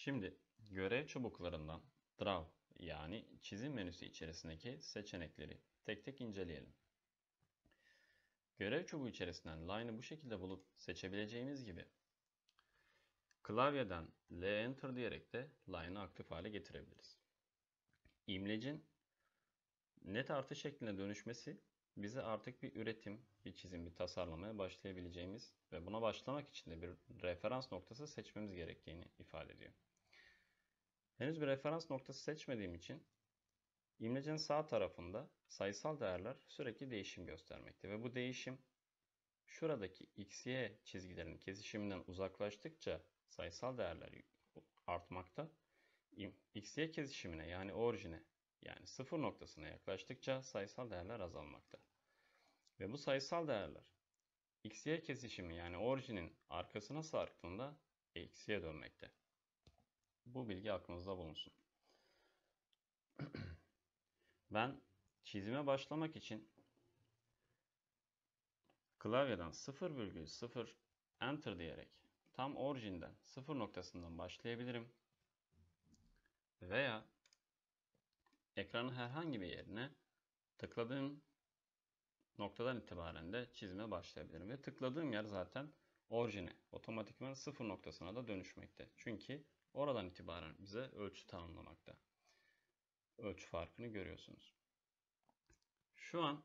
Şimdi görev çubuklarından Draw yani çizim menüsü içerisindeki seçenekleri tek tek inceleyelim. Görev çubuğu içerisinden Line'ı bu şekilde bulup seçebileceğimiz gibi klavyeden L-Enter diyerek de Line'ı aktif hale getirebiliriz. İmlecin net artı şekline dönüşmesi bize artık bir üretim, bir çizim, bir tasarlamaya başlayabileceğimiz ve buna başlamak için de bir referans noktası seçmemiz gerektiğini ifade ediyor. Henüz bir referans noktası seçmediğim için İmlecin sağ tarafında sayısal değerler sürekli değişim göstermekte ve bu değişim şuradaki x, y çizgilerin kesişiminden uzaklaştıkça sayısal değerler artmakta. X, y kesişimine yani orijine yani sıfır noktasına yaklaştıkça sayısal değerler azalmakta. Ve bu sayısal değerler x, y kesişimi yani orijinin arkasına sarktığında eksiye dönmekte. Bu bilgi aklınızda bulunsun. Ben çizime başlamak için klavyeden 0,0 Enter diyerek tam orijinden 0 noktasından başlayabilirim. Veya ekranın herhangi bir yerine tıkladığım noktadan itibaren de çizime başlayabilirim. Ve tıkladığım yer zaten orijine, otomatikman 0 noktasına da dönüşmekte. Çünkü oradan itibaren bize ölçü tanımlamakta. Ölçü farkını görüyorsunuz. Şu an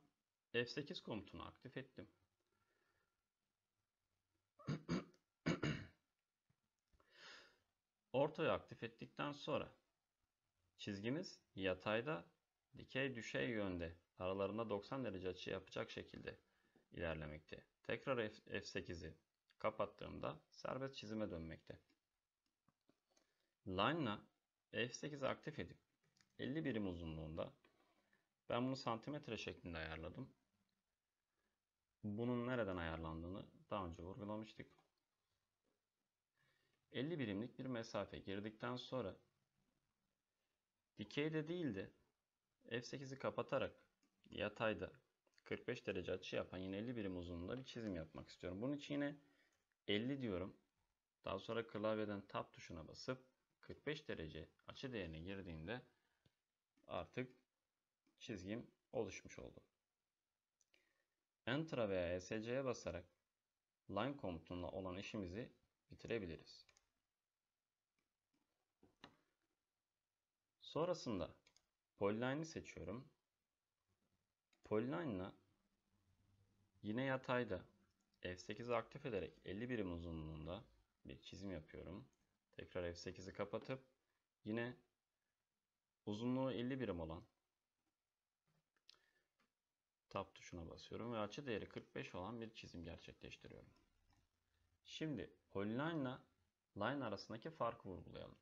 F8 komutunu aktif ettim. Ortayı aktif ettikten sonra çizgimiz yatayda dikey düşey yönde aralarında 90 derece açı yapacak şekilde ilerlemekte. Tekrar F8'i kapattığımda serbest çizime dönmekte. Line'la F8'i aktif edip 50 birim uzunluğunda ben bunu santimetre şeklinde ayarladım. Bunun nereden ayarlandığını daha önce vurgulamıştık. 50 birimlik bir mesafe girdikten sonra dikeyde değil de F8'i kapatarak yatayda 45 derece açı yapan yine 50 birim uzunluğunda bir çizim yapmak istiyorum. Bunun için yine 50 diyorum. Daha sonra klavyeden Tab tuşuna basıp 45 derece açı değerini girdiğimde artık çizgim oluşmuş oldu. Enter'a veya ESC'ye basarak Line komutunla olan işimizi bitirebiliriz. Sonrasında Polyline'ı seçiyorum. Polyline'la yine yatayda F8'i aktif ederek 50 birim uzunluğunda bir çizim yapıyorum. Tekrar F8'i kapatıp yine uzunluğu 50 birim olan Tab tuşuna basıyorum ve açı değeri 45 olan bir çizim gerçekleştiriyorum. Şimdi Polyline ile Line arasındaki farkı vurgulayalım.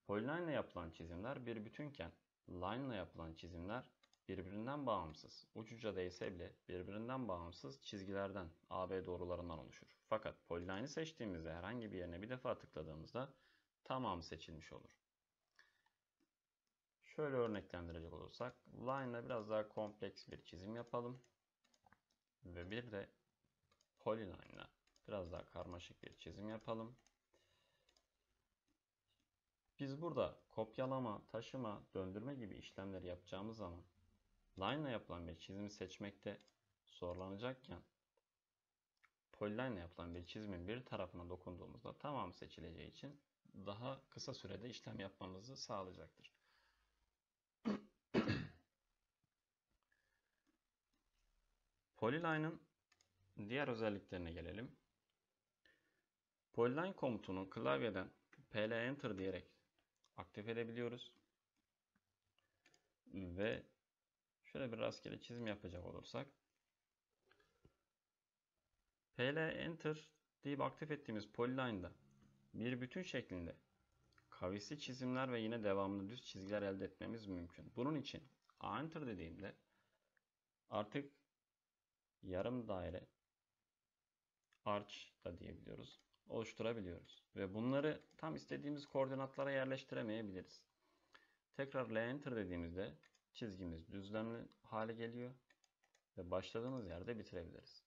Polyline ile yapılan çizimler bir bütünken Line ile yapılan çizimler birbirinden bağımsız, uç uca değse bile birbirinden bağımsız çizgilerden, AB doğrularından oluşur. Fakat Polyline'ı seçtiğimizde herhangi bir yerine bir defa tıkladığımızda tamamı seçilmiş olur. Şöyle örneklendirecek olursak Line ile biraz daha kompleks bir çizim yapalım. Ve bir de Polyline ile biraz daha karmaşık bir çizim yapalım. Biz burada kopyalama, taşıma, döndürme gibi işlemleri yapacağımız zaman Line ile yapılan bir çizimi seçmekte zorlanacakken Polyline ile yapılan bir çizimin bir tarafına dokunduğumuzda tamamı seçileceği için daha kısa sürede işlem yapmamızı sağlayacaktır. Polyline'ın diğer özelliklerine gelelim. Polyline komutunu klavyeden PL Enter diyerek aktif edebiliyoruz. Ve şöyle bir rastgele çizim yapacak olursak PL Enter deyip aktif ettiğimiz Polyline'da bir bütün şeklinde kavisli çizimler ve yine devamlı düz çizgiler elde etmemiz mümkün. Bunun için A Enter dediğimde artık yarım daire arch da diyebiliyoruz. Oluşturabiliyoruz. Ve bunları tam istediğimiz koordinatlara yerleştiremeyebiliriz. Tekrar L Enter dediğimizde çizgimiz düzlemli hale geliyor ve başladığımız yerde bitirebiliriz.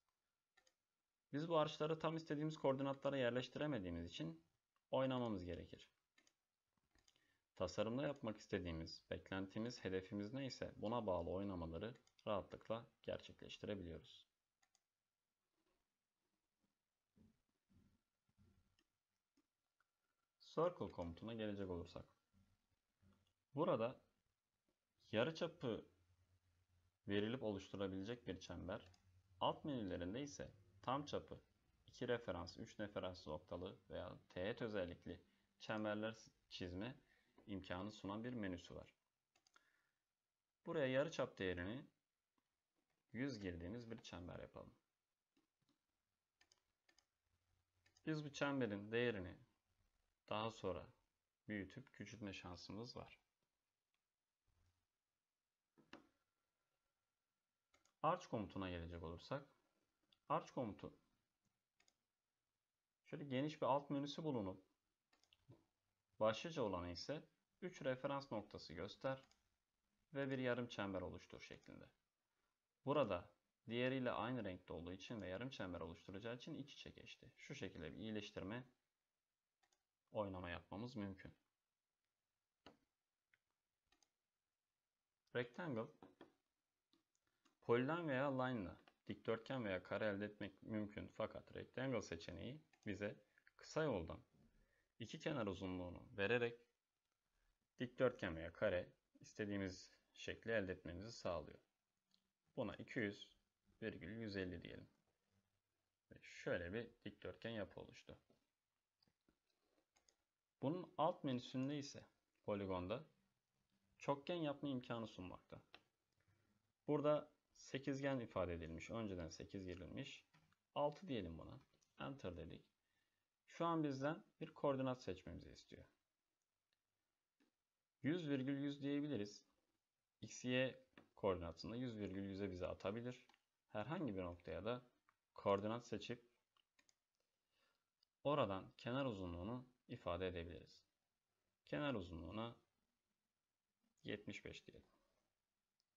Biz bu arçları tam istediğimiz koordinatlara yerleştiremediğimiz için oynamamız gerekir. Tasarımda yapmak istediğimiz, beklentimiz, hedefimiz neyse buna bağlı oynamaları rahatlıkla gerçekleştirebiliyoruz. Circle komutuna gelecek olursak. Burada yarıçapı verilip oluşturabilecek bir çember, alt menülerinde ise tam çapı, 2 referans, 3 referans noktalı veya teğet özellikli çemberler çizme imkanı sunan bir menüsü var. Buraya yarıçap değerini 100 girdiğimiz bir çember yapalım. Biz bu çemberin değerini daha sonra büyütüp küçültme şansımız var. Arch komutuna gelecek olursak, Arch komutu şöyle geniş bir alt menüsü bulunup başlıca olanı ise 3 referans noktası göster ve bir yarım çember oluştur şeklinde. Burada diğeriyle aynı renkte olduğu için ve yarım çember oluşturacağı için iç içe geçti. Şu şekilde bir iyileştirme, oynama yapmamız mümkün. Rectangle, poligon veya line ile dikdörtgen veya kare elde etmek mümkün, fakat rectangle seçeneği bize kısa yoldan iki kenar uzunluğunu vererek dikdörtgen veya kare istediğimiz şekli elde etmemizi sağlıyor. Buna 200,150 diyelim. Şöyle bir dikdörtgen yapı oluştu. Bunun alt menüsünde ise poligonda çokgen yapma imkanı sunmakta. Burada sekizgen ifade edilmiş. Önceden 8 girilmiş. 6 diyelim buna. Enter dedik. Şu an bizden bir koordinat seçmemizi istiyor. 100,100 diyebiliriz. X, Y koordinatında 100,100'e bize atabilir. Herhangi bir noktaya da koordinat seçip oradan kenar uzunluğunu ifade edebiliriz. Kenar uzunluğuna 75 diyelim.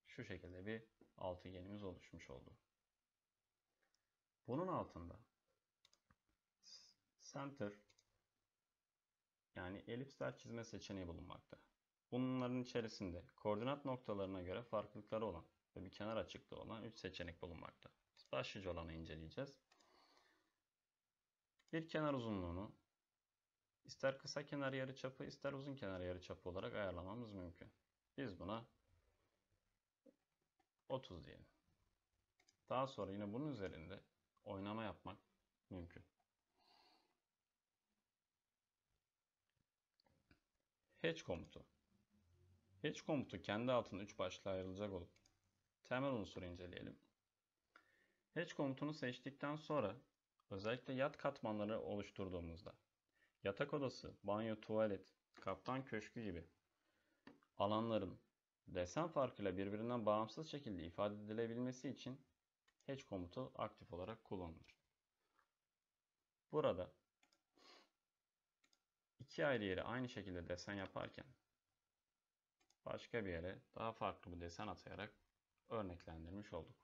Şu şekilde bir altıgenimiz oluşmuş oldu. Bunun altında center yani elipsler çizme seçeneği bulunmakta. Bunların içerisinde koordinat noktalarına göre farklılıkları olan ve bir kenar açıklığı olan 3 seçenek bulunmakta. Başlıca olanı inceleyeceğiz. Bir kenar uzunluğunu ister kısa kenar yarıçapı ister uzun kenar yarıçapı olarak ayarlamamız mümkün. Biz buna 30 diyelim. Daha sonra yine bunun üzerinde oynama yapmak mümkün. Hatch komutu. Hatch komutu kendi altında 3 başlığa ayrılacak olup temel unsuru inceleyelim. Hatch komutunu seçtikten sonra özellikle yat katmanları oluşturduğumuzda yatak odası, banyo, tuvalet, kaptan köşkü gibi alanların desen farkıyla birbirinden bağımsız şekilde ifade edilebilmesi için Hatch komutu aktif olarak kullanılır. Burada iki ayrı yere aynı şekilde desen yaparken başka bir yere daha farklı bir desen atayarak örneklendirmiş olduk.